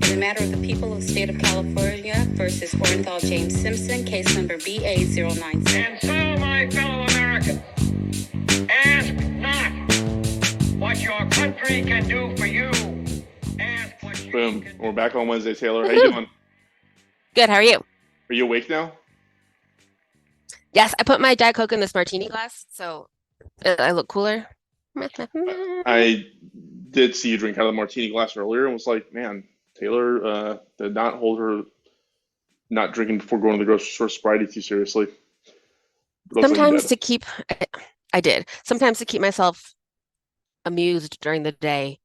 In the matter of the people of the state of California versus Orenthal James Simpson, case number BA096. And so, my fellow Americans, ask not what your country can do for you. Ask what you Boom. can do. We're back on Wednesday, Taylor. How you doing? Good. How are you? Are you awake now? Yes, I put my Diet Coke in this martini glass, so I look cooler. I did see you drink out of the martini glass earlier and was like, man, Taylor did not hold her not drinking before going to the grocery store sobriety too seriously. Looks like you Sometimes did. to keep, I did. Sometimes to keep myself amused during the day,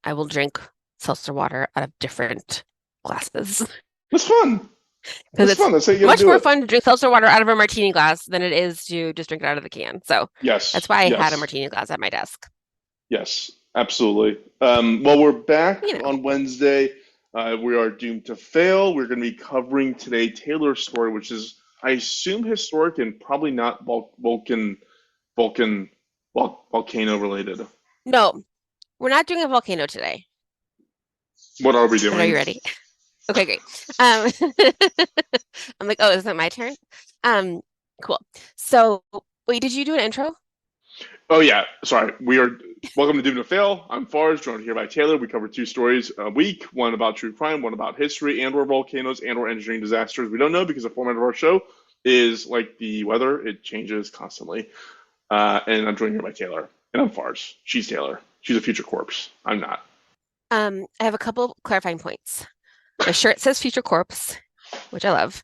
I will drink seltzer water out of different glasses. It's fun. Because It's fun. That's how you gotta much do more it. fun to drink seltzer water out of a martini glass than it is to just drink it out of the can. So Yes. that's why I had a Yes. martini glass at my desk. Yes, absolutely. Well, we're back You know. on Wednesday. We are doomed to fail. We're going to be covering today Taylor's story, which is, I assume, historic and probably not volcano related. No, we're not doing a volcano today. What are we But are doing? you ready? Okay, great. I'm like, oh, is it my turn? Cool. So, wait, did you do an intro? Oh yeah, sorry. We are welcome to Doomed to Fail. I'm Fars, joined here by Taylor. We cover 2 stories a week, one about true crime, one about history and/or volcanoes and/or engineering disasters. We don't know because the format of our show is like the weather; it changes constantly. And I'm joined here by Taylor, and I'm Fars. She's Taylor. She's a future corpse. I'm not. I have a couple clarifying points. My shirt says Future Corpse, which I love.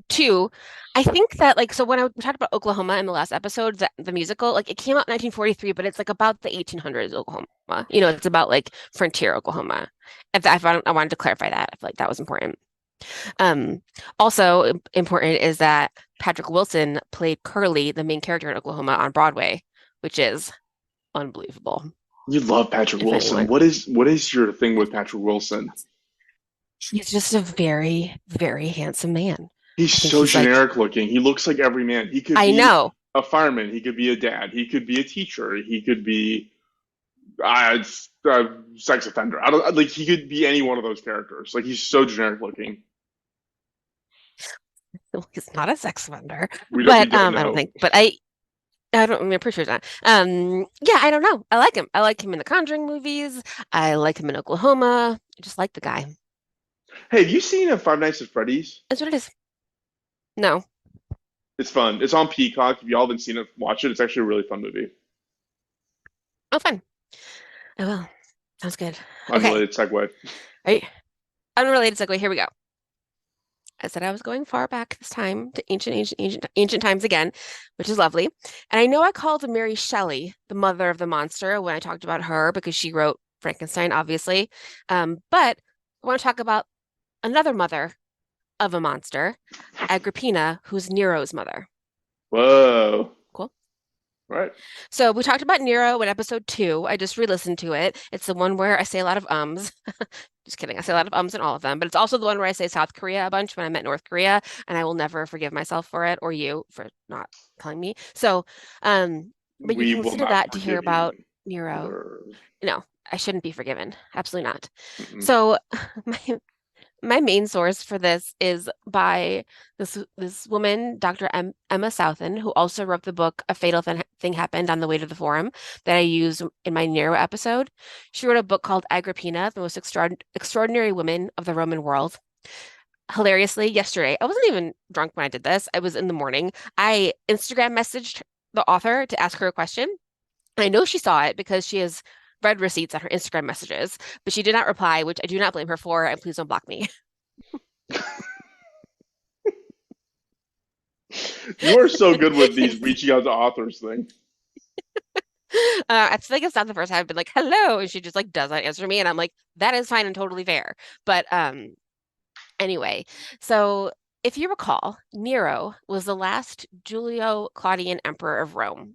2, I think that so when we talked about Oklahoma in the last episode, the musical, like it came out in 1943, but it's like about the 1800s Oklahoma. You know, it's about like frontier Oklahoma. I wanted to clarify that. I feel like that was important. Also important is that Patrick Wilson played Curly, the main character in Oklahoma, on Broadway, which is unbelievable. You love Patrick If Wilson. anyone- What is your thing with Patrick Wilson? He's just a very, very handsome man. He's I think so he's like- generic looking. He looks like every man. He could I be know. a fireman. He could be a dad. He could be a teacher. He could be a sex offender. I don't like. He could be any one of those characters. Like he's so generic looking. He's not a sex offender, We but don't I know. don't think. But I don't. I'm pretty sure it's not. Yeah, I don't know. I like him. I like him in the Conjuring movies. I like him in Oklahoma. I just like the guy. Hey, have you seen Five Nights at Freddy's? That's what it is. No. It's fun. It's on Peacock. If y'all haven't seen it, watch it. It's actually a really fun movie. Oh, fun. I will. Sounds good. Okay. Unrelated segue. Right. Unrelated segue. Here we go. I said I was going far back this time to ancient times again, which is lovely. And I know I called Mary Shelley the mother of the monster when I talked about her because she wrote Frankenstein, obviously. But I want to talk about another mother of a monster, Agrippina, who's Nero's mother. Whoa. Cool. Right. So we talked about Nero in episode 2. I just re-listened to it. It's the one where I say a lot of ums. Just kidding. I say a lot of ums in all of them, but it's also the one where I say South Korea a bunch when I meant North Korea, and I will never forgive myself for it or you for not telling me. So, but We you will consider not that to hear forgive you. about Nero. Or- No, I shouldn't be forgiven. Absolutely not. Mm-mm. So my main source for this is by this woman, Dr. Emma Southon, who also wrote the book A Fatal Thing Happened on the Way to the Forum that I use in my Nero episode. She wrote a book called Agrippina, the Most Extraordinary Woman of the Roman World. Hilariously, yesterday, I wasn't even drunk when I did this. I was in the morning. I Instagram messaged the author to ask her a question. I know she saw it because she has read receipts on her Instagram messages, but she did not reply, which I do not blame her for, and please don't block me. You are so good with these reaching out to authors thing. I feel like it's not the first time I've been like, hello, and she just like does not answer me, and I'm like, that is fine and totally fair. But anyway, so if you recall, Nero was the last Julio-Claudian emperor of Rome.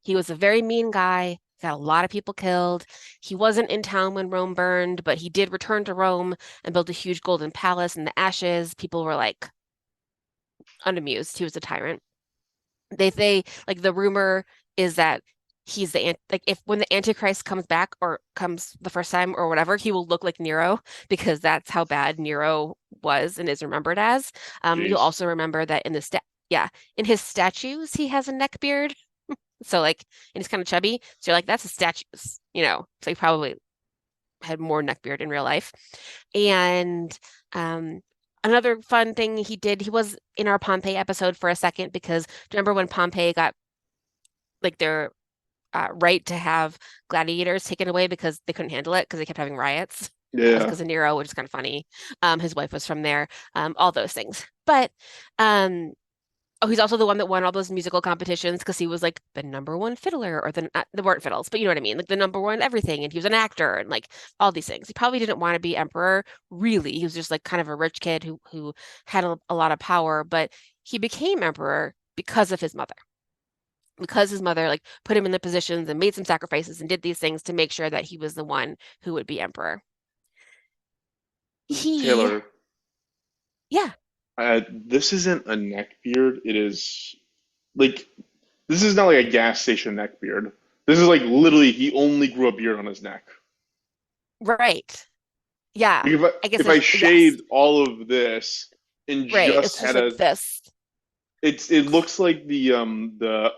He was a very mean guy, got a lot of people killed. He wasn't in town when Rome burned, but he did return to Rome and built a huge golden palace in the ashes. People were like unamused. He was a tyrant. They like the rumor is that he's like if when the Antichrist comes back or comes the first time or whatever, he will look like Nero because that's how bad Nero was and is remembered as. You'll Jeez. also remember that in the yeah, in his statues he has a neck beard. So like and he's kind of chubby. So you're like, that's a statues, So he probably had more neck beard in real life. And um another fun thing he did, he was in our Pompeii episode for a second because do you remember when Pompeii got like their right to have gladiators taken away because they couldn't handle it because they kept having riots. That was Yeah. because of Nero, which is kind of funny. His wife was from there, all those things. But um, oh, he's also the one that won all those musical competitions because he was like the number one fiddler, or the weren't fiddles, but you know what I mean, like the number one everything, and he was an actor and like all these things. He probably didn't want to be emperor, really. He was just like kind of a rich kid who had a lot of power, but he became emperor because his mother like put him in the positions and made some sacrifices and did these things to make sure that he was the one who would be emperor. He, Taylor, yeah, this isn't a neck beard. It is like this is not like a gas station neck beard. This is like literally he only grew a beard on his neck. right. Yeah. Like I guess if I there's yes, shaved all of this and right. just It's just had like a this. it looks like the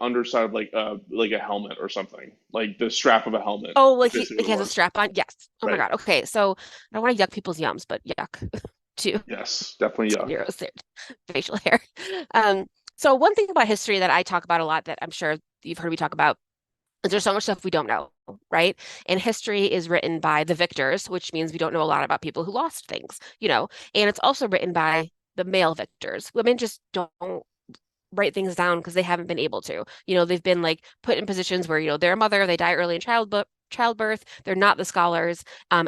underside of like a helmet or something. Like the strap of a helmet Oh, is like basically he what it has a was. strap on. Yes. Oh my Right. God. Okay. So I don't want to yuck people's yums, but yuck to Yes, definitely yuck. Nero's facial hair. Um, so one thing about history that I talk about a lot that I'm sure you've heard me talk about is there's so much stuff we don't know, right? And history is written by the victors, which means we don't know a lot about people who lost things. And it's also written by the male victors. Women just don't write things down because they haven't been able to. They've been like put in positions where, they're a mother, they die early in childbirth. They're not the scholars,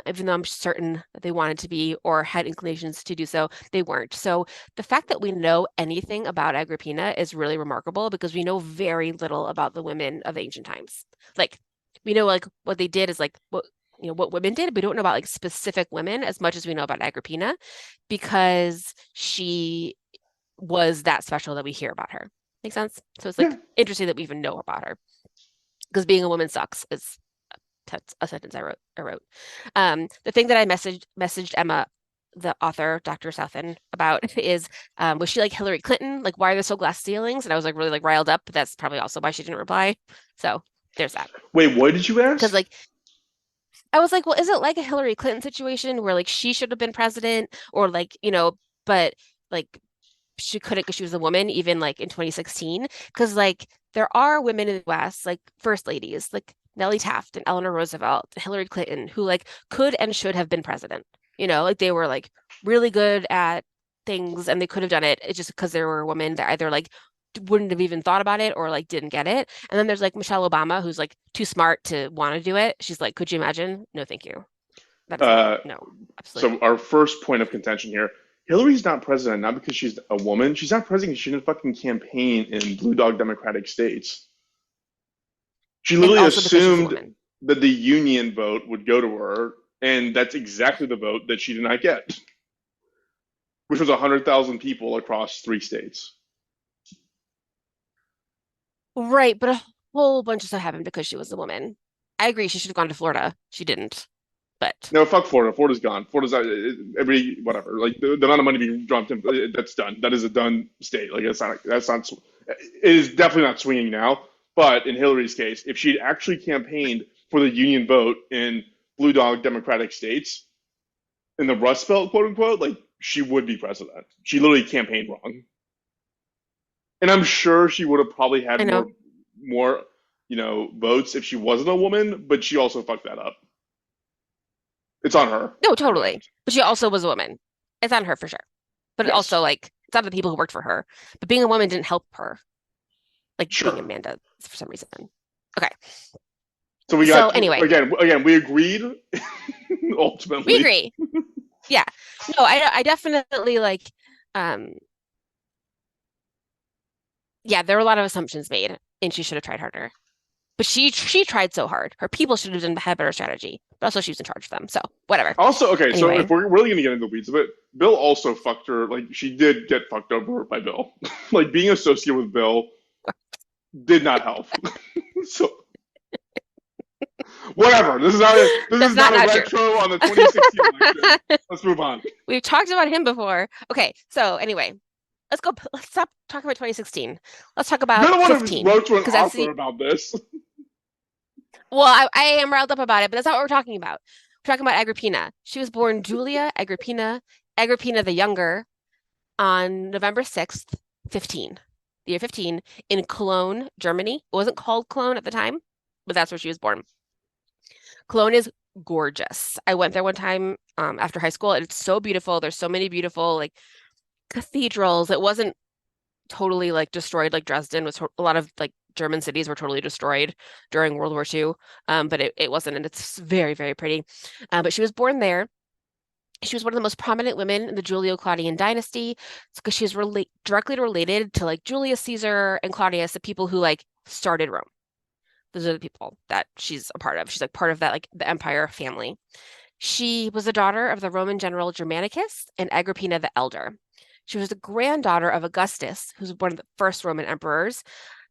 even though I'm certain that they wanted to be or had inclinations to do so, they weren't. So the fact that we know anything about Agrippina is really remarkable because we know very little about the women of ancient times. Like we know like what they did is like what women did, but we don't know about like specific women as much as we know about Agrippina because she was that special that we hear about her. Make sense? So it's Yeah. like interesting that we even know about her because being a woman sucks is a sentence I wrote. The thing that I messaged Emma, the author, Dr. Southon, about is was she like Hillary Clinton? Like, why are there so glass ceilings? And I was like really like riled up, but that's probably also why she didn't reply. So there's that. Wait, what did you Because ask? like I was like, well, is it like a Hillary Clinton situation where like she should have been president or like, but like she couldn't because she was a woman, even like in 2016. Because like there are women in the West, like first ladies, like Nellie Taft and Eleanor Roosevelt, Hillary Clinton, who like could and should have been president. Like they were like really good at things and they could have done it. It's just because there were women that either like wouldn't have even thought about it or like didn't get it. And then there's like Michelle Obama, who's like too smart to want to do it. She's like, could you imagine? No, thank you. That is not, Uh, no, absolutely so our first point of contention here, Hillary's not president not because she's a woman. She's not president because she didn't fucking campaign in blue dog Democratic states. She not. And literally also because she's a assumed woman. that the union vote would go to her, and that's exactly the vote that she did not get, which was 100,000 people across 3 states. Right, but a whole bunch of stuff happened because she was a woman. I agree, she should have gone to Florida. She didn't, but No, fuck Florida. Florida's gone. Florida's every whatever. Like the amount of money being dumped in, that's done. That is a done state. Like that's not. It is definitely not swinging now. But in Hillary's case, if she'd actually campaigned for the union vote in blue dog Democratic states in the Rust Belt, quote unquote, like she would be president. She literally campaigned wrong, and I'm sure she would have probably I had know. more, votes if she wasn't a woman. But she also fucked that up. It's on her. No, In my totally. eyes. But she also was a woman. It's on her for sure. But it Yes, also like it's not the people who worked for her. But being a woman didn't help her, like being sure. Amanda for some reason. Okay. So we So got anyway, again we agreed we ultimately. agree. Yeah. No, I definitely like um yeah, there were a lot of assumptions made and she should have tried harder. But she tried so hard. Her people should have had a better strategy. But also she was in charge of them. So whatever. Also, okay, so if Anyway, we're really gonna get into the weeds of it, Bill also fucked her. Like she did get fucked over by Bill. Like being associated with Bill did not help. So Whatever. This That's is not a not true. retro on the 2016 election. Let's move on. We've talked about him before. Okay, so anyway, let's go. Let's stop talking about 2016. Let's talk You're about the one who 15 wrote to an because that's author the about this. well, I am riled up about it, but that's not what we're talking about. We're talking about Agrippina. She was born Julia Agrippina the Younger on November 6th, 15, the year 15, in Cologne, Germany. It wasn't called Cologne at the time, but that's where she was born. Cologne is gorgeous. I went there one time after high school, and it's so beautiful. There's so many beautiful like cathedrals. It wasn't totally like destroyed like Dresden was a lot of like German cities were totally destroyed during World War II. But it wasn't, and it's very, very pretty. But she was born there. She was one of the most prominent women in the Julio-Claudian dynasty. It's because she's directly related to like Julius Caesar and Claudius, the people who like started Rome. Those are the people that she's a part of. She's like part of that like the empire family. She was the daughter of the Roman general Germanicus and Agrippina the Elder. She was the granddaughter of Augustus, who's one of the first Roman emperors.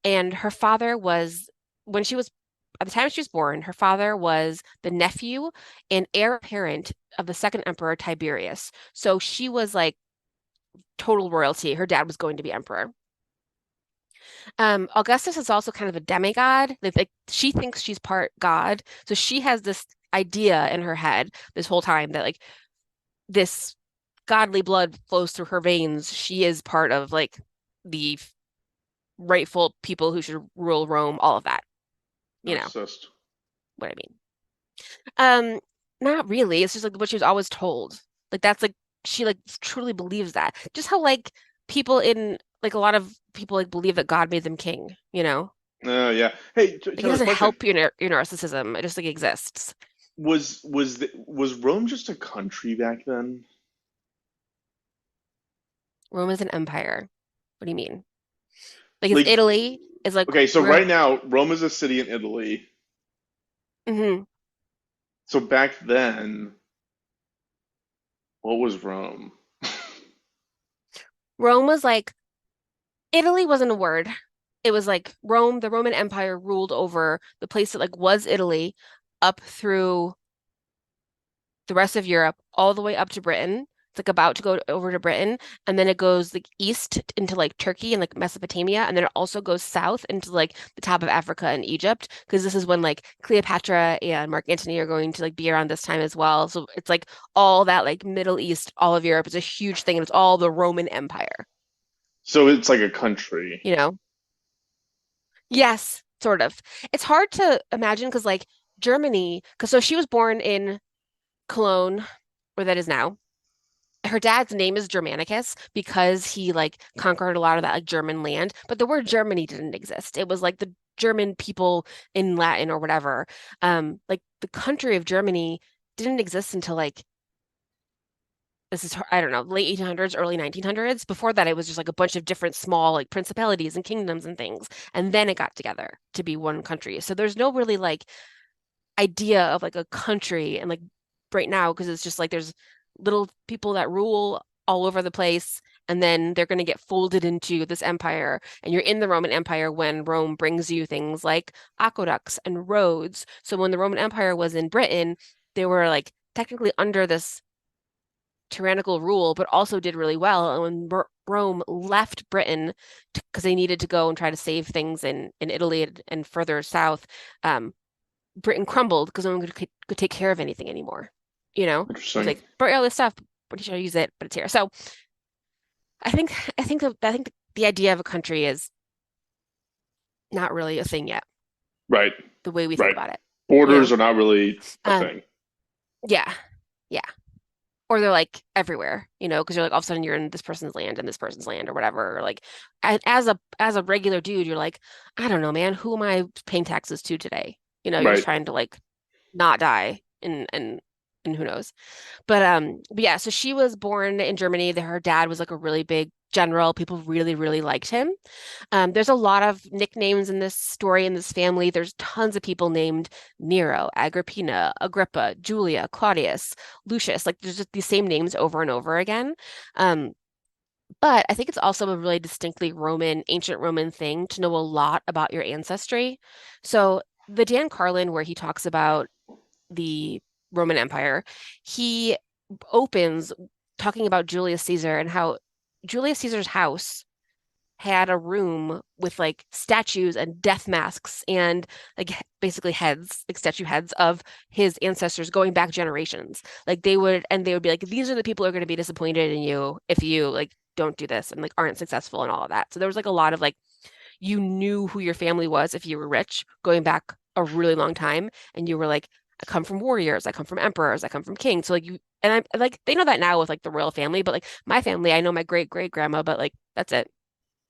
And her father was, when she was, at the time she was born, her father was the nephew and heir apparent of the second emperor Tiberius. So she was like total royalty. Her dad was going to be emperor. Augustus is also kind of a demigod. Like she thinks she's part God. So she has this idea in her head this whole time that like this godly blood flows through her veins. She is part of like the rightful people who should rule Rome, all of that. You know Narcissist. what I mean. Not really. It's just like what she was always told. Like that's like she like truly believes that. Just how like people in like a lot of people like believe that God made them king, you know? Oh yeah. Hey, Like it Taylor, doesn't question. help your narcissism. It just like exists. Was Rome just a country back then? Rome is an empire. What do you mean? Like it's Like, Italy is like okay, so where right now, Rome is a city in Italy. hmm So back then, what was Rome? Rome was like Italy wasn't a word. It was like Rome, the Roman Empire ruled over the place that like was Italy up through the rest of Europe, all the way up to Britain. It's like about to go over to Britain, and then it goes like east into like Turkey and like Mesopotamia, and then it also goes south into like the top of Africa and Egypt, because this is when like Cleopatra and Mark Antony are going to like be around this time as well. So it's like all that like Middle East, all of Europe is a huge thing, and it's all the Roman Empire, So it's like a country. you know? Yes, sort of. It's hard to imagine because like Germany, because so she was born in Cologne, where that is now. Her dad's name is Germanicus because he like conquered a lot of that like German land, but the word Germany didn't exist. It was like the German people in Latin or whatever. Like the country of Germany didn't exist until like this is I don't know, late 1800s, early 1900s. Before that, it was just like a bunch of different small like principalities and kingdoms and things, and then it got together to be one country. So there's no really like idea of like a country and like right now because it's just like there's little people that rule all over the place and then they're going to get folded into this empire and you're in the Roman Empire when Rome brings you things like aqueducts and roads. So when the Roman Empire was in Britain, they were like technically under this tyrannical rule but also did really well. And when Rome left Britain because they needed to go and try to save things in Italy and further south, Britain crumbled because no one could take care of anything anymore. You know, it was Interesting. like burn all this stuff, British will use it, but it's here. So I think the idea of a country is not really a thing yet, Right, the way we think right. about it. You Borders know, are not really a um, thing. yeah, yeah. Or they're like everywhere, you know, because you're like all of a sudden you're in this person's land and this person's land or whatever. Or like as a regular dude, you're like, I don't know, man, who am I paying taxes to today? You know, you're just Right. trying to like not die and who knows. But yeah, so she was born in Germany. Her dad was like a really big general. People really, really liked him. There's a lot of nicknames in this story in this family. There's tons of people named Nero, Agrippina, Agrippa, Julia, Claudius, Lucius. Like there's just these same names over and over again. Um, but I think it's also a really distinctly Roman, ancient Roman thing to know a lot about your ancestry. So the Dan Carlin where he talks about the Roman Empire, he opens talking about Julius Caesar and how Julius Caesar's house had a room with like statues and death masks and like basically heads, like statue heads of his ancestors going back generations. Like they would be like, these are the people who are going to be disappointed in you if you like don't do this and like aren't successful and all of that. So there was like a lot of like you knew who your family was if you were rich going back a really long time and you were like, I come from warriors, I come from emperors, I come from kings. So like you and I'm like they know that now with like the royal family, but like my family, I know my great great grandma, but like that's it,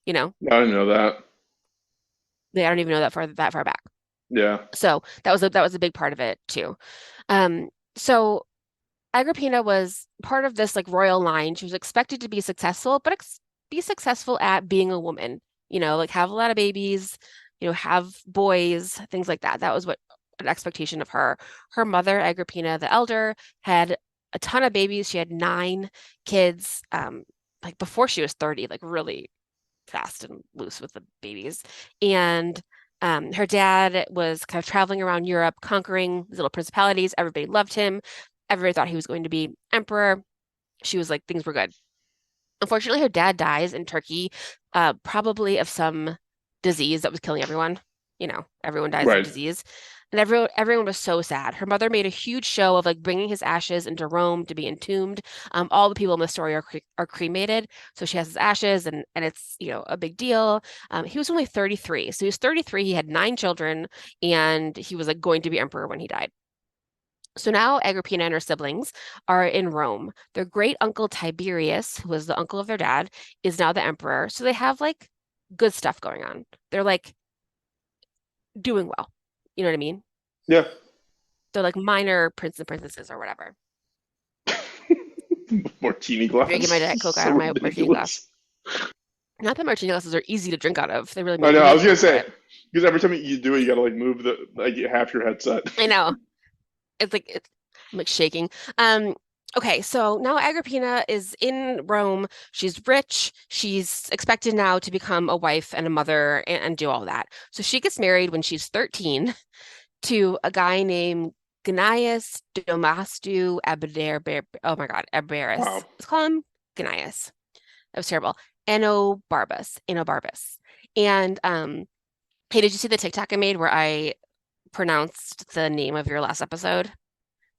you know. I didn't know that. I don't even know that far back. Yeah. So that was a big part of it too. So Agrippina was part of this like royal line. She was expected to be successful, but ex be successful at being a woman. You know, like have a lot of babies, you know, have boys, things like that. That was what an expectation of her. Her mother, Agrippina the Elder, had a ton of babies. She had 9 kids, like before she was 30, like really fast and loose with the babies. And her dad was kind of traveling around Europe, conquering these little principalities. Everybody loved him. Everybody thought he was going to be emperor. She was like, things were good. Unfortunately, her dad dies in Turkey, probably of some disease that was killing everyone. You know, everyone dies of Right. disease. And everyone was so sad. Her mother made a huge show of like bringing his ashes into Rome to be entombed. All the people in the story are cremated, so she has his ashes, and it's you know a big deal. He was only 33, so he was 33. He had 9 children, and he was like going to be emperor when he died. So now Agrippina and her siblings are in Rome. Their great uncle Tiberius, who was the uncle of their dad, is now the emperor. So they have like good stuff going on. They're like doing well. You know what I mean? Yeah. They're like minor prince and princesses or whatever. Martini I'm drinking my glass. Diet Coke out So of my martini glass. ridiculous. Not that martini glasses are easy to drink out of. They really I make know. you I need was to gonna work for say it. because every time you do it, you gotta like move the like half your headset. I know. I'm like shaking. Um, okay, so now Agrippina is in Rome. She's rich. She's expected now to become a wife and a mother and do all that. So she gets married when she's 13 to a guy named Gnaeus Domastu oh my God, Aberus. Wow. Let's call him Gnaeus. That was terrible. Enobarbus. And hey, did you see the TikTok I made where I pronounced the name of your last episode?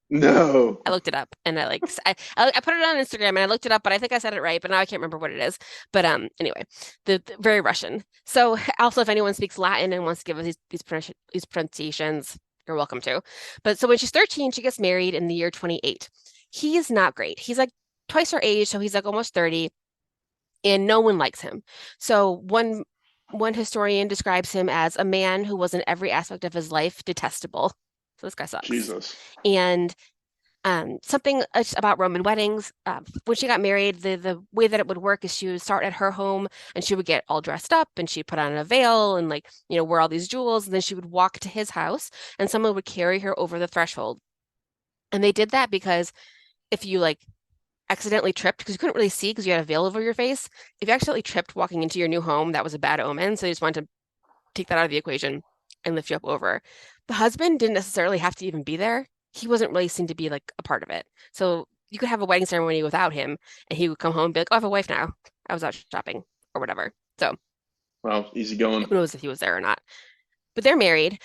No. I looked it up and I put it on Instagram and I looked it up, but I think I said it right, but now I can't remember what it is. But anyway, the very Russian. So also if anyone speaks Latin and wants to give us these pronunciations, you're welcome to. But so when she's 13, she gets married in the year 28. He is not great. He's like twice her age, so he's like almost 30, and no one likes him. So one historian describes him as a man who was in every aspect of his life detestable. So this guy sucks. Jesus. And something about Roman weddings. When she got married, the way that it would work is she would start at her home and she would get all dressed up and she'd put on a veil and like, you know, wear all these jewels. And then she would walk to his house and someone would carry her over the threshold. And they did that because if you like accidentally tripped, because you couldn't really see because you had a veil over your face, if you accidentally tripped walking into your new home, that was a bad omen. So they just wanted to take that out of the equation and lift you up over. The husband didn't necessarily have to even be there. He wasn't really seen to be like a part of it. So you could have a wedding ceremony without him, and he would come home and be like, "Oh, I have a wife now. I was out shopping or whatever." So Wow. Easy going. who knows if he was there or not? But they're married.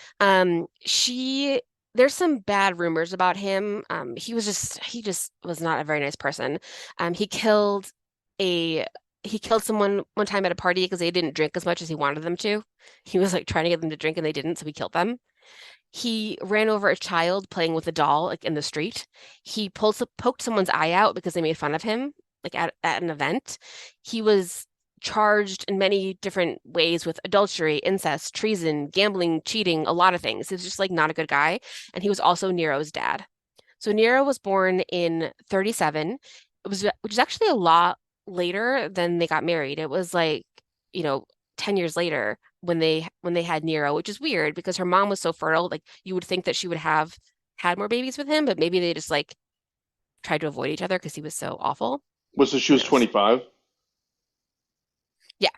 There's some bad rumors about him. He just was not a very nice person. He killed a he killed someone one time at a party because they didn't drink as much as he wanted them to. He was like trying to get them to drink and they didn't, so he killed them. He ran over a child playing with a doll like in the street. Poked someone's eye out because they made fun of him like at an event. He was charged in many different ways with adultery, incest, treason, gambling, cheating, a lot of things. He was just like not a good guy. And he was also Nero's dad. So Nero was born in 37. Which is actually a lot later than they got married. It was like, you know, 10 years later when they had Nero, which is weird because her mom was so fertile, like you would think that she would have had more babies with him, but maybe they just like tried to avoid each other because he was so awful. Was so she Who was knows? 25? Yeah,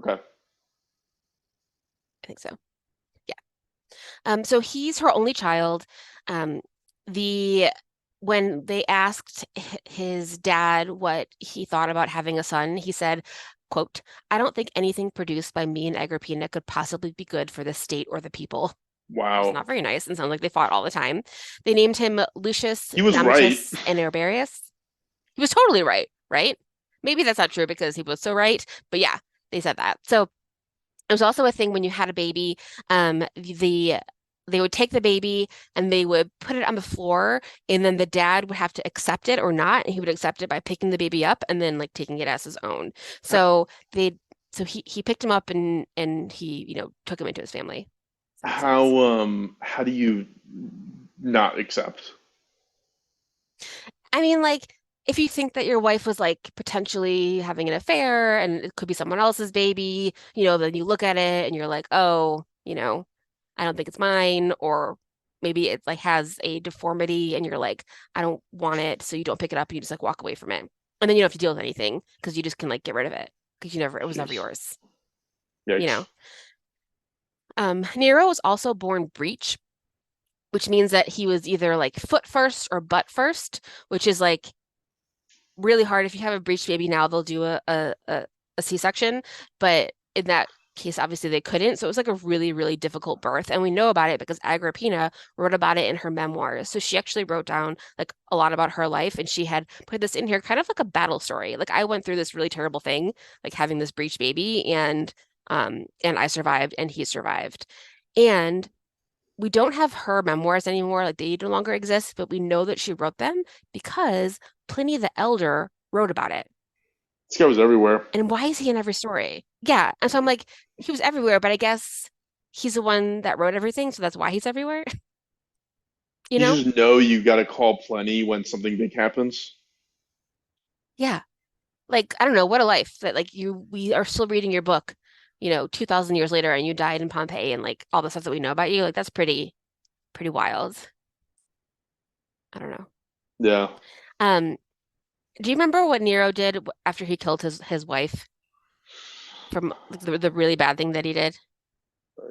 Okay. I think so. Yeah. So he's her only child. Um, the when they asked his dad what he thought about having a son, he said, quote, "I don't think anything produced by me and Agrippina could possibly be good for the state or the people." It's Wow. not very nice and sounds like they fought all the time. They named him Lucius He was right. Domitius Aneribarius. He was totally right, right? Maybe that's not true because he was so right, but yeah, they said that. So it was also a thing when you had a baby, they would take the baby and they would put it on the floor, and then the dad would have to accept it or not, and he would accept it by picking the baby up and then like taking it as his own. So they so he picked him up and he, took him into his family. So that's nice. How do you not accept? I mean, like, if you think that your wife was like potentially having an affair and it could be someone else's baby, then you look at it and you're like, oh, I don't think it's mine, or maybe it like has a deformity and you're like, I don't want it, so you don't pick it up, you just like walk away from it. And then you don't have to deal with anything because you just can like get rid of it because it was never Jeez. yours, you Yikes. know. Nero was also born breech, which means that he was either like foot first or butt first, which is like really hard. If you have a breech baby now, they'll do a C-section, but in that case, obviously they couldn't. So it was like a really, really difficult birth. And we know about it because Agrippina wrote about it in her memoirs. So she actually wrote down like a lot about her life, and she had put this in here kind of like a battle story. Like I went through this really terrible thing, like having this breech baby, and I survived and he survived. And we don't have her memoirs anymore, like they no longer exist, but we know that she wrote them because Pliny the Elder wrote about it. This guy was everywhere. And why is he in every story? Yeah. And so I'm like, he was everywhere, but I guess he's the one that wrote everything, so that's why he's everywhere, you You know? just know you got to call plenty when something big happens. Yeah. Like, I don't know, what a life that like we are still reading your book, 2000 years later and you died in Pompeii and like all the stuff that we know about you. Like that's pretty wild. I don't know. Yeah. Um, do you remember what Nero did after he killed his wife from like, the really bad thing that he did?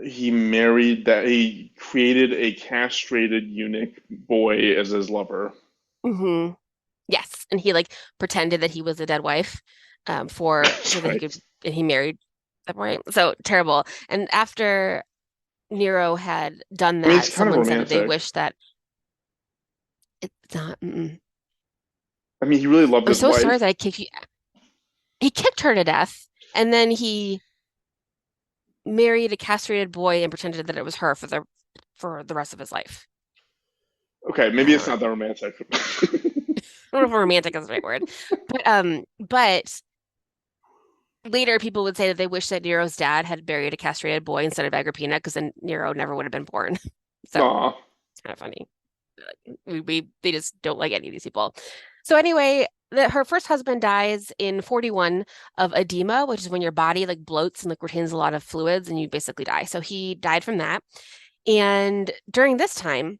He created a castrated eunuch boy as his lover. Hmm. Yes, and he like pretended that he was a dead wife, for That's so that he right. could, and he married that boy. So terrible. And after Nero had done I mean, it's that, kind of someone said that they romantic. wish that it's not. I mean, he really loved I'm his so sorry wife. that I kicked you. He kicked her to death, and then he married a castrated boy and pretended that it was her for the rest of his life. Okay, maybe I it's don't not know. that romantic. I don't know if romantic is the right word, but later people would say that they wish that Nero's dad had buried a castrated boy instead of Agrippina because then Nero never would have been born. So Aw. it's kind of funny. They just don't like any of these people. So anyway, her first husband dies in 41 of edema, which is when your body like bloats and like retains a lot of fluids and you basically die. So he died from that. And during this time,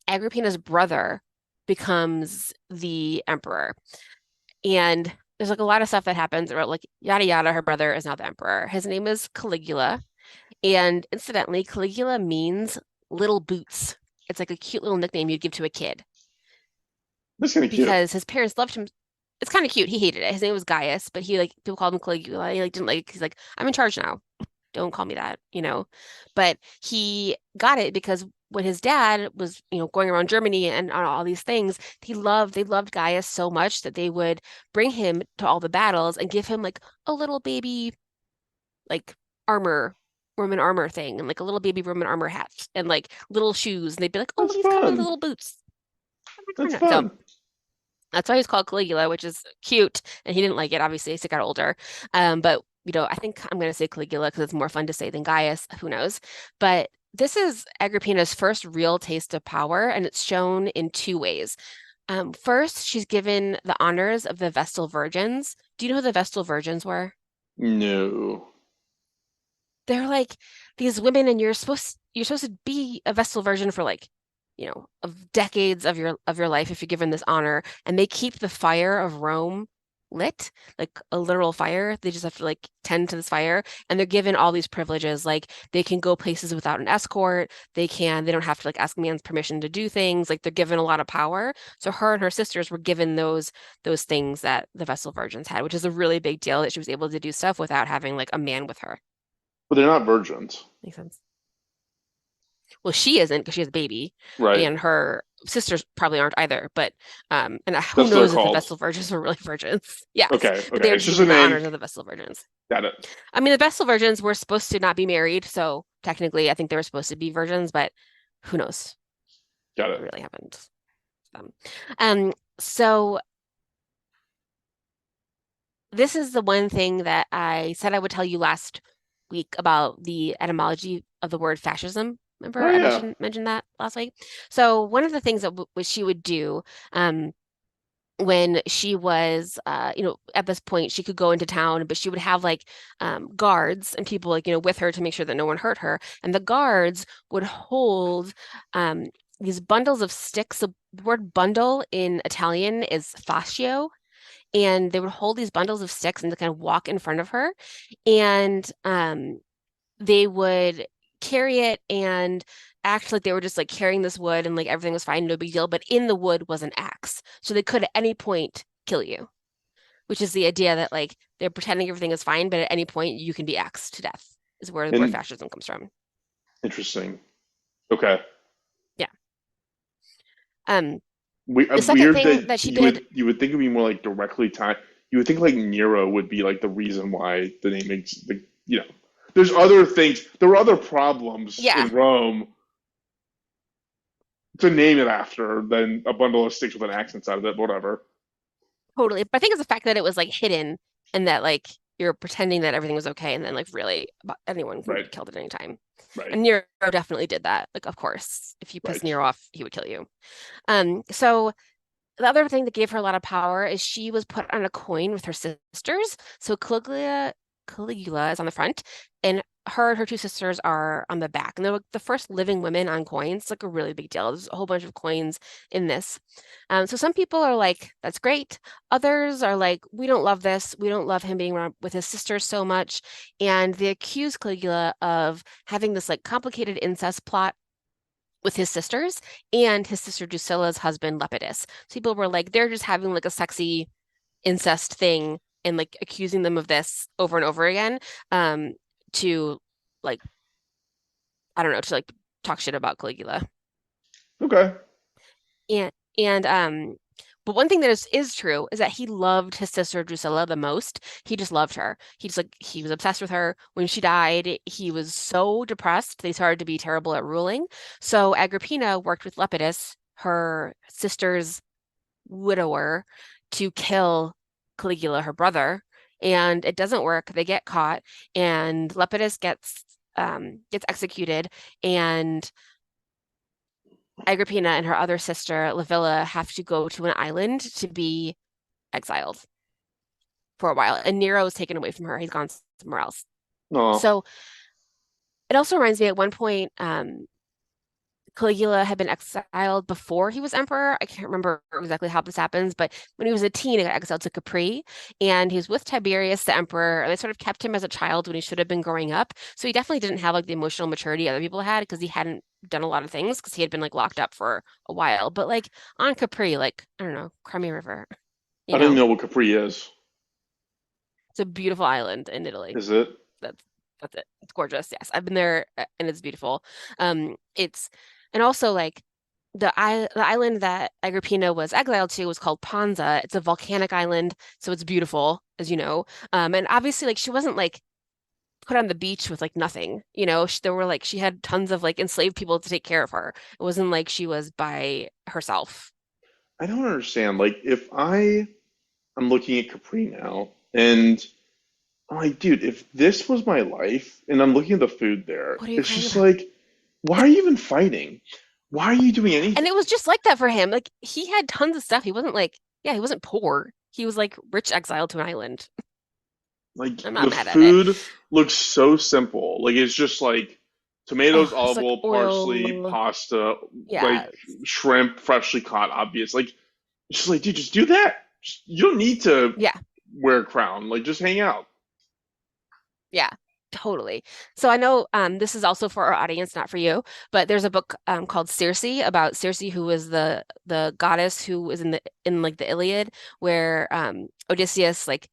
Agrippina's brother becomes the emperor. And there's like a lot of stuff that happens about like yada yada. Her brother is now the emperor. His name is Caligula. And incidentally, Caligula means little boots. It's like a cute little nickname you'd give to a kid That's kind of cute. because his parents loved him. It's kind of cute. He hated it. His name was Gaius, but he like people called him Caligula. He like didn't like. He's like, I'm in charge now. Don't call me that. But he got it because when his dad was, going around Germany and on all these things, they loved Gaius so much that they would bring him to all the battles and give him like a little baby like armor, Roman armor thing, and like a little baby Roman armor hat and like little shoes. And they'd be like, oh, That's these come with fun. little boots. That's So fun. that's why he's called Caligula, which is cute. And he didn't like it, obviously, as he got older. But I think I'm going to say Caligula because it's more fun to say than Gaius. Who knows? But this is Agrippina's first real taste of power, and it's shown in two ways. First, she's given the honors of the Vestal Virgins. Do you know who the Vestal Virgins were? No. They're like these women, and you're supposed to be a Vestal Virgin for like, of decades of your life if you're given this honor, and they keep the fire of Rome lit, like a literal fire. They just have to like tend to this fire, and they're given all these privileges. Like they can go places without an escort. They don't have to like ask man's permission to do things. Like they're given a lot of power. So her and her sisters were given those things that the Vestal Virgins had, which is a really big deal that she was able to do stuff without having like a man with her. But they're not virgins, Makes sense. Well, she isn't because she has a baby, right? and her sisters probably aren't either. But and who That's what they're knows if the called. Vestal Virgins were really virgins? Yes, Okay, but they okay. were It's just a given the name. honors of the Vestal Virgins. Got it. I mean, the Vestal Virgins were supposed to not be married, so technically, I think they were supposed to be virgins, but who knows Got what it. really happened to them. So this is the one thing that I said I would tell you last week about the etymology of the word fascism. Oh Remember I yeah. mentioned that last week? So one of the things that she would do um, when she was at this point she could go into town, but she would have like guards and people like with her to make sure that no one hurt her, and the guards would hold um, these bundles of sticks. The word bundle in Italian is fascio, and they would hold these bundles of sticks and kind of walk in front of her, and they would carry it and act like they were just like carrying this wood and like everything was fine, no big deal. But in the wood was an axe, so they could at any point kill you, which is the idea that like they're pretending everything is fine, but at any point you can be axed to death, is where the word And fascism comes from. interesting. Okay. Yeah. Um, the second Weird thing that that she did, you would think it'd be more like directly tied. You would think like Nero would be like the reason why the name like there's other things. There were other problems yeah, in Rome to name it after than a bundle of sticks with an axe inside of it. Whatever. totally. But I think it's the fact that it was like hidden and that like you're pretending that everything was okay, and then like really anyone can Right. be killed at any time. Right. And Nero definitely did that. Like, of course, if you piss Right. Nero off, he would kill you. So the other thing that gave her a lot of power is she was put on a coin with her sisters. So Caligula is on the front, and her two sisters are on the back. And they're like the first living women on coins. It's like a really big deal. There's a whole bunch of coins in this. So some people are like, that's great. Others are like, we don't love this. We don't love him being around with his sisters so much. And they accuse Caligula of having this like complicated incest plot with his sisters and his sister Drusilla's husband Lepidus. So people were like, they're just having like a sexy incest thing and like accusing them of this over and over again, to like, I don't know, to like talk shit about Caligula. Okay. And but one thing that is true is that he loved his sister Drusilla the most. He just loved her. He was obsessed with her. When she died, he was so depressed they started to be terrible at ruling. So Agrippina worked with Lepidus, her sister's widower, to kill Caligula, her brother. And it doesn't work. They get caught, and Lepidus gets executed, and Agrippina and her other sister, Livilla, have to go to an island to be exiled for a while. And Nero is taken away from her. He's gone somewhere else. No. So it also reminds me at one point, Caligula had been exiled before he was emperor. I can't remember exactly how this happens, but when he was a teen, he got exiled to Capri, and he was with Tiberius, the emperor, and they sort of kept him as a child when he should have been growing up. So he definitely didn't have like the emotional maturity other people had because he hadn't done a lot of things because he had been like locked up for a while. But like on Capri, like I don't know, Crummy River, you I don't even know, know what Capri is. it's a beautiful island in Italy. Is it? That's that's it. It's gorgeous. Yes, I've been there and it's beautiful. It's and also like the island that Agrippina was exiled to was called Ponza. It's a volcanic island, so it's beautiful, as you know. And obviously, like she wasn't like put on the beach with like nothing. There were like she had tons of like enslaved people to take care of her. It wasn't like she was by herself. I don't understand. Like, if I'm looking at Capri now, and I'm like, dude, if this was my life, and I'm looking at the food there, What are you it's crying just about? like, why are you even fighting? Why are you doing And anything? it was just like that for him. Like he had tons of stuff. He wasn't like, yeah, he wasn't poor. He was like rich exiled to an island. Like, I'm not the mad at it. food looks so simple. Like, it's just like tomatoes, Oh, it's olive like oil, parsley, oil. pasta, like Yeah. shrimp, freshly caught, obvious. Like, it's just like, dude, just do that. You don't need to Yeah. wear a crown. Like, just hang out. Yeah, totally. So I know this is also for our audience, not for you, but there's a book called Circe about Circe, who was the goddess who was in like the Iliad, where Odysseus like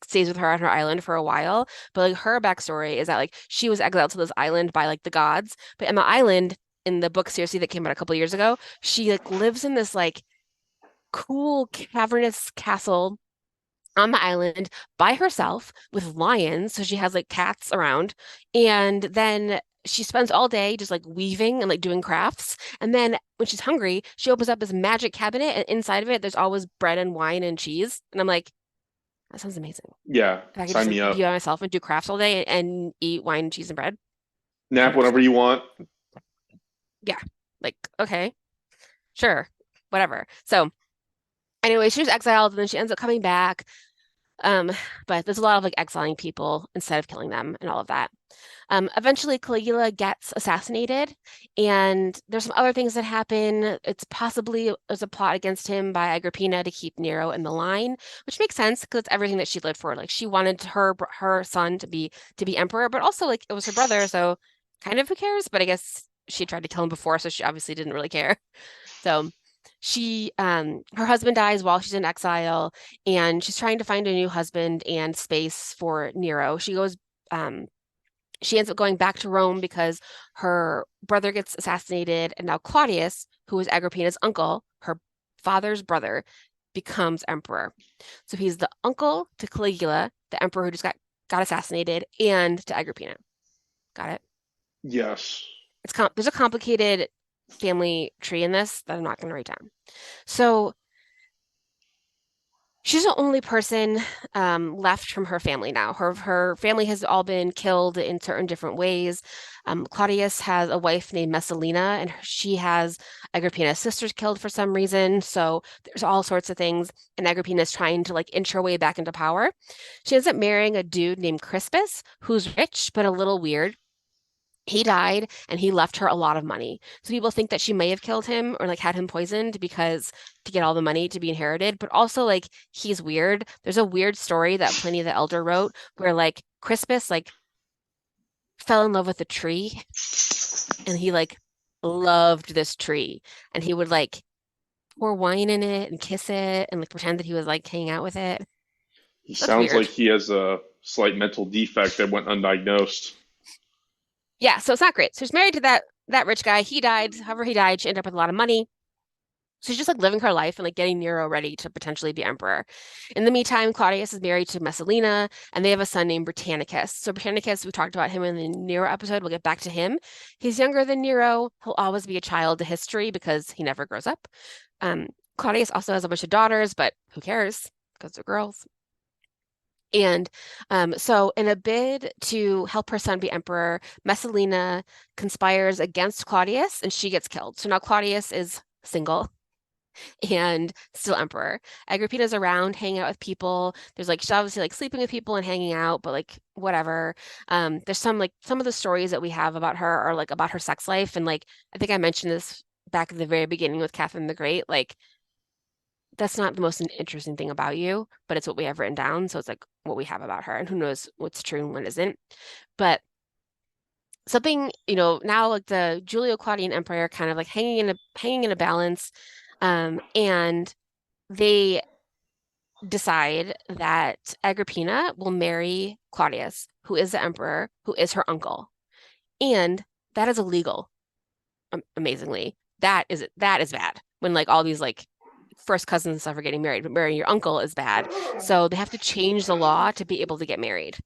stays with her on her island for a while. But like her backstory is that like she was exiled to this island by like the gods, but on the island in the book Circe that came out a couple years ago, she like lives in this like cool cavernous castle on the island by herself with lions. So she has like cats around. And then she spends all day just like weaving and like doing crafts. And then when she's hungry, she opens up this magic cabinet, and inside of it, there's always bread and wine and cheese. And I'm like, that sounds amazing. Yeah, If I could just sign me like be up. by myself and do crafts all day and eat wine, cheese, and bread, Nap whenever 100%. you want. Yeah. Like, okay, sure, whatever. So anyway, she was exiled and then she ends up coming back. Um, but there's a lot of like exiling people instead of killing them and all of that. Eventually, Caligula gets assassinated, and there's some other things that happen. It's possibly there's a plot against him by Agrippina to keep Nero in the line, which makes sense because it's everything that she lived for. Like she wanted her son to be emperor, but also like it was her brother, so kind of who cares? But I guess she tried to kill him before, so she obviously didn't really care. So her husband dies while she's in exile, and she's trying to find a new husband and space for Nero. Um, she ends up going back to Rome because her brother gets assassinated, and now Claudius, who is Agrippina's uncle, her father's brother, becomes emperor. So he's the uncle to Caligula, the emperor who just got assassinated, and to Agrippina. Got it? Yes. There's a complicated family tree in this that I'm not going to write down. So she's the only person left from her family now. Her family has all been killed in certain different ways. Claudius has a wife named Messalina, and she has Agrippina's sisters killed for some reason. So there's all sorts of things, and Agrippina is trying to like inch her way back into power. She ends up marrying a dude named Crispus, who's rich but a little weird. He died and he left her a lot of money. So people think that she may have killed him or like had him poisoned because to get all the money to be inherited, but also like he's weird. There's a weird story that Pliny the Elder wrote where like Crispus like fell in love with a tree and he like loved this tree and he would like pour wine in it and kiss it and like pretend that he was like hanging out with it. He That's sounds like weird. he has a slight mental defect that went undiagnosed. Yeah, so it's not great. So she's married to that rich guy. He died. However, he died. She ended up with a lot of money. So she's just like living her life and like getting Nero ready to potentially be emperor. In the meantime, Claudius is married to Messalina, and they have a son named Britannicus. So Britannicus, we talked about him in the Nero episode. We'll get back to him. He's younger than Nero. He'll always be a child to history because he never grows up. Um, Claudius also has a bunch of daughters, but who cares? Because they're girls. And so, in a bid to help her son be emperor, Messalina conspires against Claudius and she gets killed. So now Claudius is single and still emperor. Agrippina's around hanging out with people. There's like she's obviously like sleeping with people and hanging out, but like whatever. There's some of the stories that we have about her are like about her sex life, and like I think I mentioned this back at the very beginning with Catherine the Great. Like that's not the most interesting thing about you, but it's what we have written down. So it's like what we have about her, and who knows what's true and what isn't. But something, now like the Julio-Claudian Empire kind of like hanging in a balance. And they decide that Agrippina will marry Claudius, who is the emperor, who is her uncle. And that is illegal, amazingly. That is bad when like all these like first cousins and stuff are getting married, but marrying your uncle is bad. So they have to change the law to be able to get married.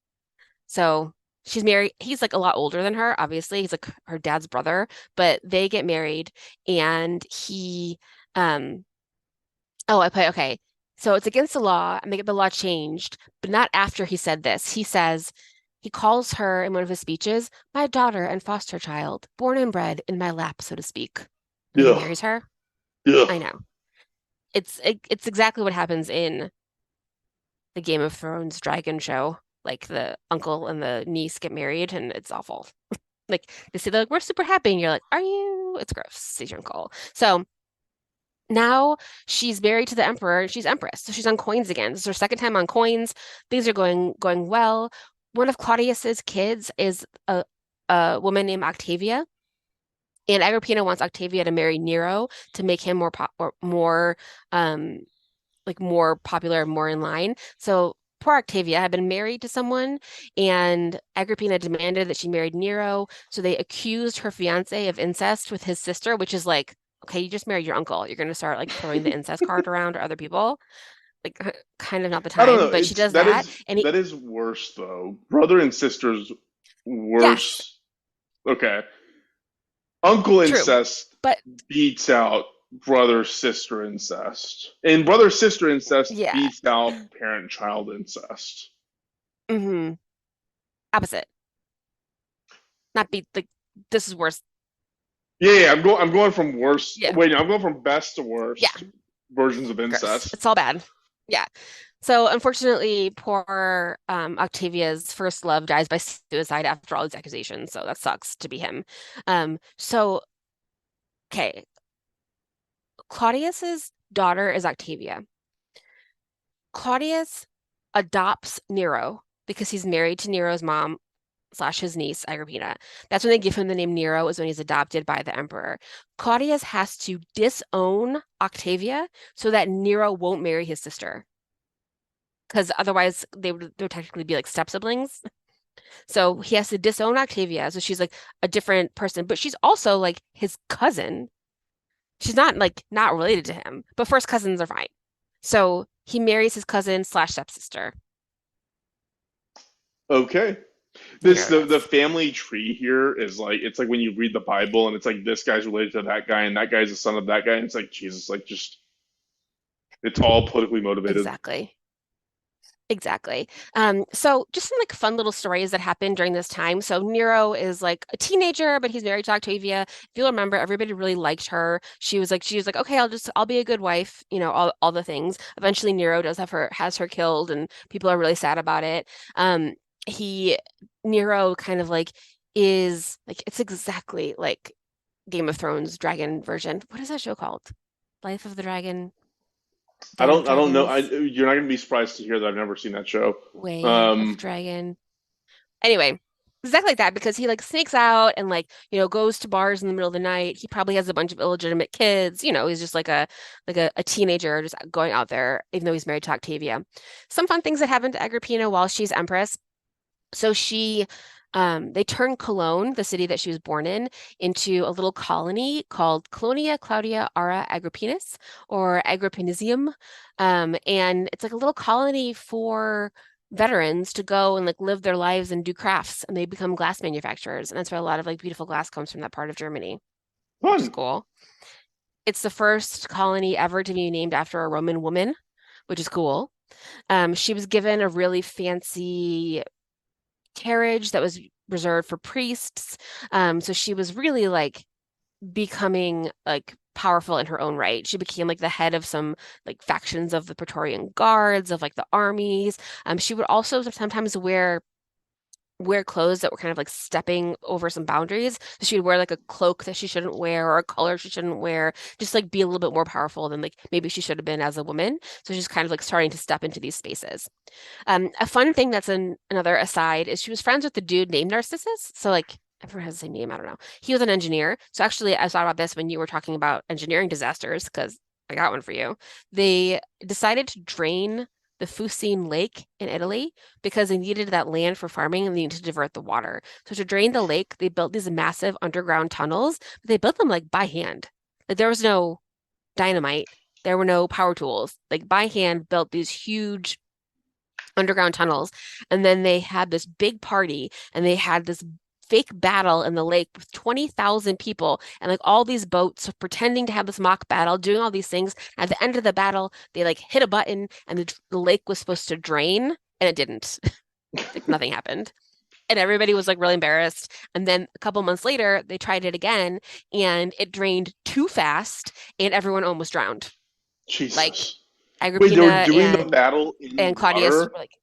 So she's married. He's like a lot older than her, obviously. He's like her dad's brother, but they get married and um, oh, I put, okay. So it's against the law and they get the law changed, but not after he said this. He calls her in one of his speeches, my daughter and foster child, born and bred in my lap, so to speak. And then he Yeah. marries her. Yeah. I know. It's exactly what happens in the Game of Thrones dragon show. Like the uncle and the niece get married and it's awful. Like they say they're like, we're super happy, and you're like, are you? It's gross. He's your uncle. So now she's married to the emperor and she's empress. So she's on coins again. This is her second time on coins. Things are going well. One of Claudius's kids is a woman named Octavia, and Agrippina wants Octavia to marry Nero to make him more um like more popular, more in line. So poor Octavia had been married to someone, and Agrippina demanded that she married Nero. So they accused her fiance of incest with his sister, which is like, okay, you just married your uncle. You're going to start like throwing the incest card around to other people. Like, kind of not the I don't time, know. but she It's does that. And that is worse though. Brother and sisters yes, worse. Okay. Uncle true. incest But beats out brother sister incest. And brother sister incest yeah, beats out parent child incest. hmm opposite. Not be like, this is worse. Yeah, I'm going from worst. Yeah, Wait, no, I'm going from best to yeah, worst versions of gross. incest. It's all bad. Yeah. So unfortunately, poor Octavia's first love dies by suicide after all these accusations. So that sucks to be him. So okay, Claudius's daughter is Octavia. Claudius adopts Nero because he's married to Nero's mom slash his niece, Agrippina. That's when they give him the name Nero, is when he's adopted by the emperor. Claudius has to disown Octavia so that Nero won't marry his sister. Because otherwise they would technically be like step siblings. So he has to disown Octavia. So she's like a different person, but she's also like his cousin. She's not like not related to him, but first cousins are fine. So he marries his cousin slash stepsister. Okay. There it The is. family tree here is like it's like when you read the Bible and it's like this guy's related to that guy and that guy's the son of that guy and it's like Jesus, like just it's all politically motivated. Exactly. Exactly. So just some like fun little stories that happened during this time. So Nero is like a teenager, but he's married to Octavia. If you'll remember, everybody really liked her. She was like, okay, I'll be a good wife, all the things. Eventually Nero has her killed, and people are really sad about it. Um, he Nero kind of like is like it's exactly like Game of Thrones dragon version. What is that show called? Life of the Dragon, Den of I don't know. Dragons, You're not gonna be surprised to hear that I've never seen that show. Way of Um, Dragon. Anyway, exactly like that because he like sneaks out and like, goes to bars in the middle of the night. He probably has a bunch of illegitimate kids. He's just like a teenager just going out there, even though he's married to Octavia. Some fun things that happened to Agrippina while she's empress. So they turned Cologne, the city that she was born in, into a little colony called Colonia Claudia Ara Agrippinus or Agrippinisium. And it's like a little colony for veterans to go and like live their lives and do crafts, and they become glass manufacturers. And that's where a lot of like beautiful glass comes from that part of Germany, which is fun. cool. It's the first colony ever to be named after a Roman woman, which is cool. She was given a really fancy carriage that was reserved for priests. So she was really like becoming like powerful in her own right. She became like the head of some like factions of the Praetorian Guards, of like the armies. She would also sometimes wear clothes that were kind of like stepping over some boundaries. So she would wear like a cloak that she shouldn't wear or a color she shouldn't wear, just like be a little bit more powerful than like maybe she should have been as a woman. So she's kind of like starting to step into these spaces. A fun thing that's another aside is she was friends with the dude named Narcissus. So like everyone has the same name, I don't know. He was an engineer. So actually I thought about this when you were talking about engineering disasters, because I got one for you. They decided to drain the Fucine Lake in Italy because they needed that land for farming and they needed to divert the water. So to drain the lake, they built these massive underground tunnels, but they built them like by hand. Like there was no dynamite, there were no power tools. Like by hand built these huge underground tunnels. And then they had this big party and they had this fake battle in the lake with 20,000 people and like all these boats pretending to have this mock battle, doing all these things. At the end of the battle, they like hit a button and the lake was supposed to drain and it didn't. Like nothing happened. And everybody was like really embarrassed. And then a couple months later, they tried it again and it drained too fast and everyone almost drowned. Like Jesus. Wait, they Agrippina were doing the and battle in Claudius water? were like,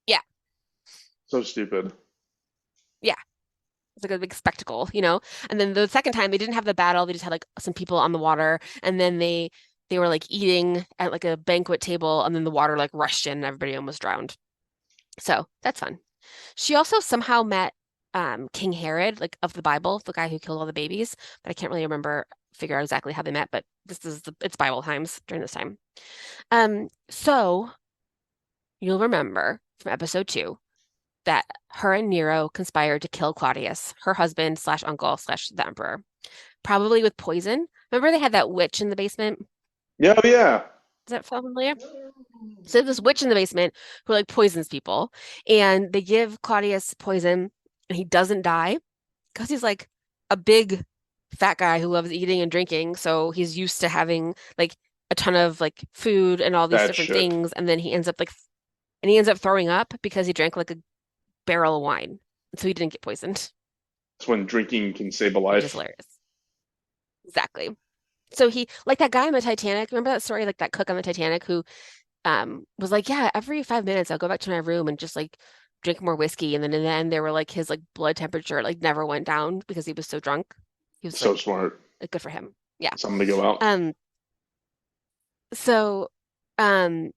yeah, So stupid. yeah. It's like a big spectacle, you know? And then the second time they didn't have the battle, they just had like some people on the water, and then they were like eating at like a banquet table, and then the water like rushed in and everybody almost drowned. So that's fun. She also somehow met King Herod, like of the Bible, the guy who killed all the babies, but I can't really remember figure out exactly how they met, but it's Bible times during this time. So you'll remember from episode 2 that her and Nero conspired to kill Claudius, her husband slash uncle slash the emperor, probably with poison. Remember they had that witch in the basement? Yeah, oh, yeah. Does that sound familiar? So there's this witch in the basement who like poisons people, and they give Claudius poison, and he doesn't die because he's like a big fat guy who loves eating and drinking, so he's used to having like a ton of like food and all these That different shit. things, and then he ends up throwing up because he drank like a barrel of wine, so he didn't get poisoned, That's when drinking can save a which is life. hilarious. Exactly. So he like that guy on the Titanic. Remember that story, like that cook on the Titanic who was like, yeah, every 5 minutes I'll go back to my room and just like drink more whiskey. And then in the end, they were like his like blood temperature like never went down because he was so drunk. He was So smart. like good for him. Yeah. Something to go out. Um. So, um.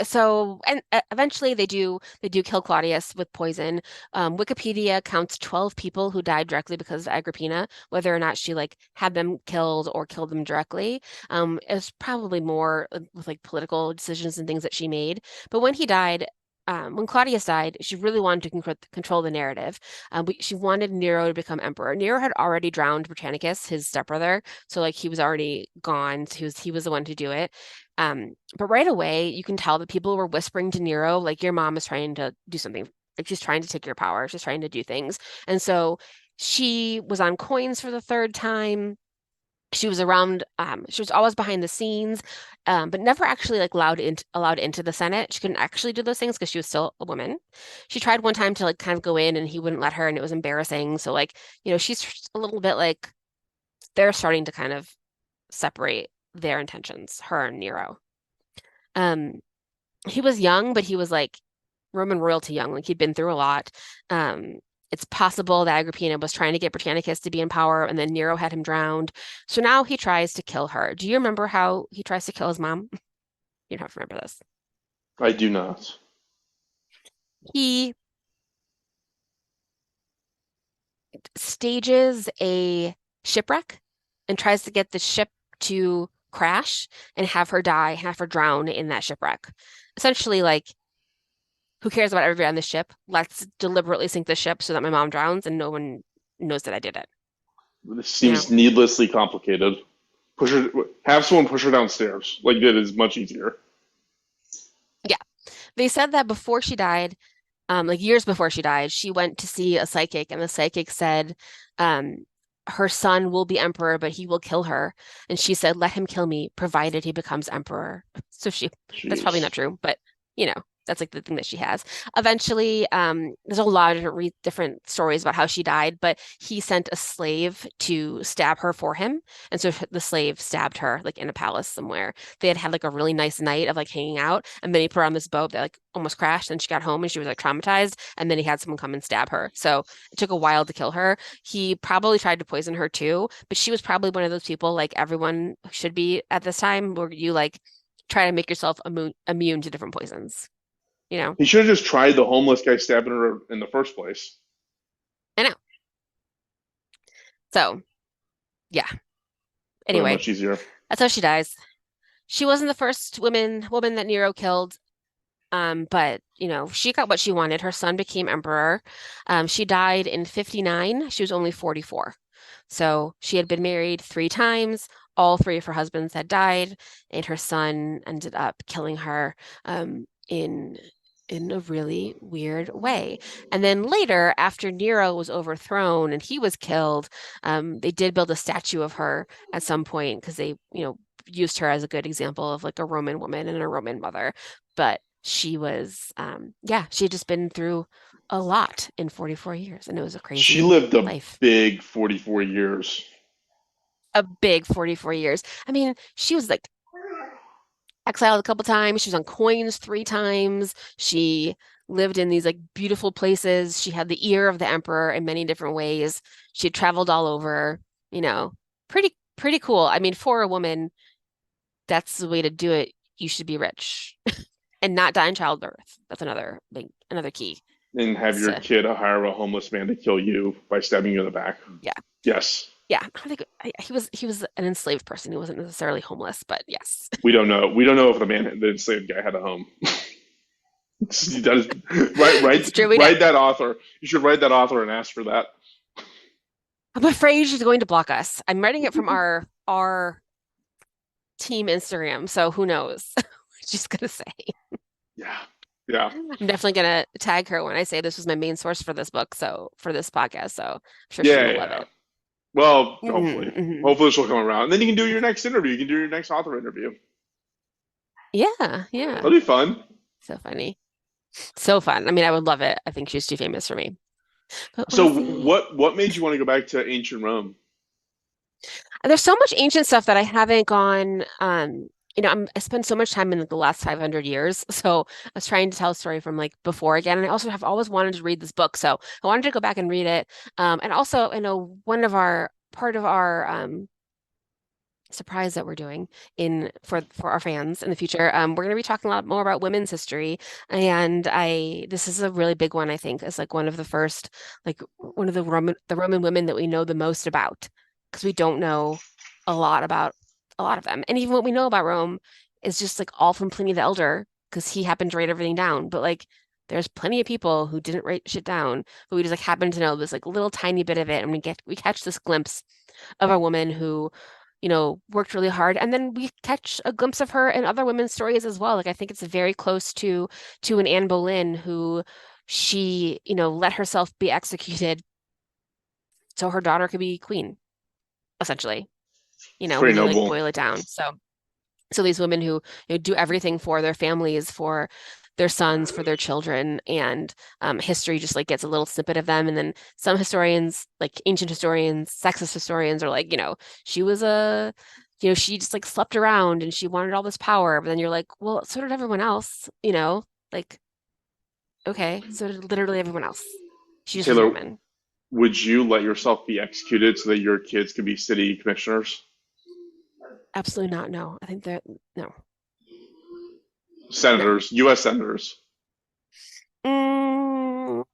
So and eventually they do kill Claudius with poison. Wikipedia counts 12 people who died directly because of Agrippina, whether or not she like had them killed or killed them directly. It's probably more with like political decisions and things that she made. But when Claudius died, she really wanted to control the narrative. She wanted Nero to become emperor. Nero had already drowned Britannicus, his stepbrother, so like he was already gone. So he was the one to do it. But right away, you can tell that people were whispering to Nero, like, your mom is trying to do something. Like, she's trying to take your power. She's trying to do things. And so she was on coins for the third time. She was always behind the scenes, but never actually like allowed into the Senate. She couldn't actually do those things because she was still a woman. She tried one time to like kind of go in and he wouldn't let her, and it was embarrassing. So like, she's a little bit like they're starting to kind of separate their intentions, her and Nero. Um, he was young, but he was like Roman royalty young, like he'd been through a lot. Um, it's possible that Agrippina was trying to get Britannicus to be in power, and then Nero had him drowned. So now he tries to kill her. Do you remember how he tries to kill his mom? You don't have to remember this. I do not. He stages a shipwreck and tries to get the ship to crash and have her die, have her drown in that shipwreck. Essentially, like, who cares about everybody on the ship? Let's deliberately sink the ship so that my mom drowns and no one knows that I did it. This You know? seems needlessly complicated. Push her, have someone push her downstairs. Like that is much easier. Yeah. They said that before she died, like years before she died, she went to see a psychic, and the psychic said, um, her son will be emperor, but he will kill her. And she said, let him kill me, provided he becomes emperor. So that's probably not Jeez. true, but you know, that's like the thing that she has. Eventually, there's a lot of different stories about how she died, but he sent a slave to stab her for him. And so the slave stabbed her like in a palace somewhere. They had had like a really nice night of like hanging out, and then he put her on this boat that like almost crashed, and she got home and she was like traumatized, and then he had someone come and stab her. So it took a while to kill her. He probably tried to poison her too, but she was probably one of those people like everyone should be at this time where you like try to make yourself immune to different poisons, you know? He should have just tried the homeless guy stabbing her in the first place. I know. So, yeah. Would have been Anyway, much easier. that's how she dies. She wasn't the first woman that Nero killed. But she got what she wanted. Her son became emperor. She died in 59. She was only 44. So she had been married 3 times. All 3 of her husbands had died, and her son ended up killing her in a really weird way. And then later, after Nero was overthrown and he was killed, they did build a statue of her at some point because they, used her as a good example of like a Roman woman and a Roman mother. But she was, she had just been through a lot in 44 years, and it was a She crazy lived a life. big 44 years. A big 44 years. I mean, she was like exiled a couple times. She was on coins 3 times. She lived in these like beautiful places. She had the ear of the emperor in many different ways. She had traveled all over, you know, pretty cool. I mean, for a woman, that's the way to do it. You should be rich and not die in childbirth. That's another key. And have Is your to kid hire a homeless man to kill you by stabbing you in the back. yeah. Yes. Yeah. I don't think he was an enslaved person. He wasn't necessarily homeless, but yes. We don't know. We don't know if the enslaved guy had a home. That is, It's true, we write don't. that author. You should write that author and ask for that. I'm afraid she's going to block us. I'm writing it from our team Instagram, so who knows what she's gonna say. Yeah. Yeah. I'm definitely gonna tag her when I say this was my main source for this book, so for this podcast. So I'm sure she's Yeah. gonna love Yeah. it. Well, hopefully. Mm-hmm. Hopefully she'll come around. And then you can do your next interview. You can do your next author interview. Yeah, yeah. That'll be fun. So funny. So fun. I mean, I would love it. I think she's too famous for me. But So we'll see. what made you want to go back to ancient Rome? There's so much ancient stuff that I haven't gone, I spent so much time in like, the last 500 years. So I was trying to tell a story from like before again. And I also have always wanted to read this book. So I wanted to go back and read it. And also, I know part of our surprise that we're doing for our fans in the future. We're going to be talking a lot more about women's history, and this is a really big one. I think it's like one of the first, like one of the Roman women that we know the most about, because we don't know a lot about a lot of them, and even what we know about Rome is just like all from Pliny the Elder, because he happened to write everything down. But like, there's plenty of people who didn't write shit down, but we just like happen to know this like little tiny bit of it, and we catch this glimpse of a woman who worked really hard. And then we catch a glimpse of her in other women's stories as well. Like I think it's very close to an Anne Boleyn who she, let herself be executed so her daughter could be queen, essentially, It's very when you like noble. boil it down. So these women who do everything for their families, for their sons, for their children, and history just like gets a little snippet of them. And then some historians, like ancient historians, sexist historians, are like, she was she just like slept around and she wanted all this power. But then you're like, well, so did everyone else, like, okay, so did literally everyone else. She just was a Taylor, woman. would you let yourself be executed so that your kids could be city commissioners? Absolutely not. No, I think that no, no. Senators, U.S. senators. No.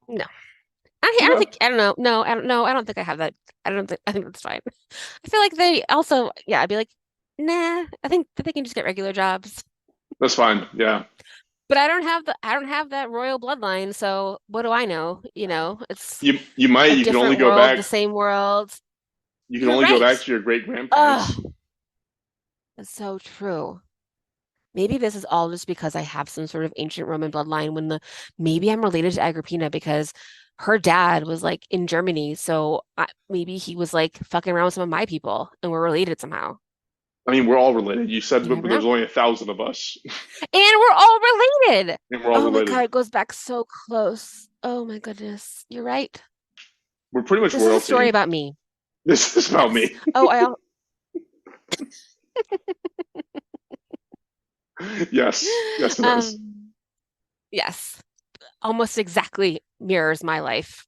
I don't Okay. think, I don't know. No, I don't know. I don't think I have that. I think that's fine. I feel like they also, yeah, I'd be like, nah, I think that they can just get regular jobs. That's fine. Yeah. But I don't have that royal bloodline, so what do I know? It's You might. a You can only different go world, back. the same world. You can You're only go back right. to your great Oh, grandparents. that's so true. Maybe this is all just because I have some sort of ancient Roman bloodline maybe I'm related to Agrippina because her dad was like in Germany. So maybe he was like fucking around with some of my people and we're related somehow. I mean, we're all related. You said, You but never there's know. only 1,000 of us, And we're all related. and we're all Oh my related. God, it goes back so close. Oh my goodness. You're right. We're pretty much This is a story royalty. about me. This is about Yes. me. Oh, Yes. Yes, it is. yes. Almost exactly mirrors my life.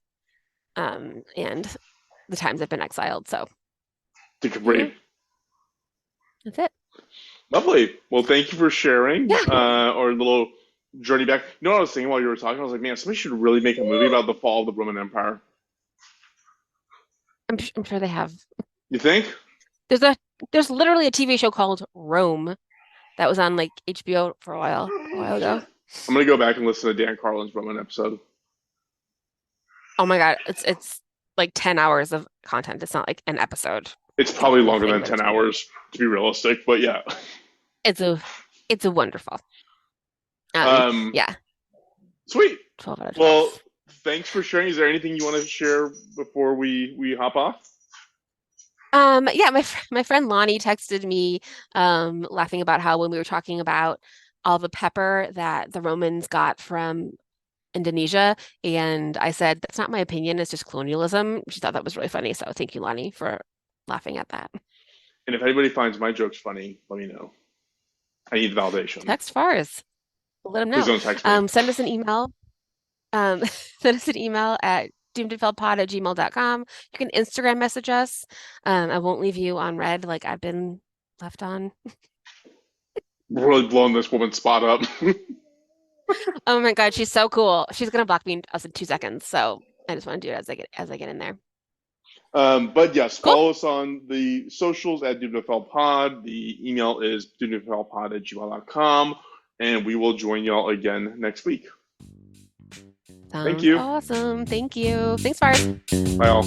And the times I've been exiled. So Take a yeah, break. that's it. Lovely. Well, thank you for sharing Yeah. our little journey back. You know what I was thinking while you were talking? I was like, man, somebody should really make a movie about the fall of the Roman Empire. I'm sure they have. You think? There's literally a TV show called Rome that was on like HBO for a while ago. I'm gonna go back and listen to Dan Carlin's Roman episode. Oh my God, it's like 10 hours of content. It's not like an episode. It's It's like a probably whole longer thing than that 10 it's made. hours to be realistic, but yeah. It's a wonderful. Um, Yeah, Sweet. 12 out of Well, 12. thanks for sharing. Is there anything you want to share before we hop off? Yeah, my friend Lonnie texted me laughing about how when we were talking about all the pepper that the Romans got from Indonesia, and I said that's not my opinion, it's just colonialism. She thought that was really funny, so thank you, Lonnie, for laughing at that. And if anybody finds my jokes funny, let me know. I need validation. Text Fars. Let them Please know. don't text me. Send us an email. Send us an email at doomedandfailedpod@gmail.com. You can Instagram message us. I won't leave you on red like I've been left on. We're really blowing this woman's spot up. Oh my God, she's so cool. She's gonna block me in 2 seconds, so I just want to do it as I get in there. But yes, Cool. follow us on the socials at doomedandfailedpod. The email is doomedandfailedpod@gmail.com, and we will join y'all again next week. Thank Sounds you. awesome. Thank you. Thanks, Fars. Bye all.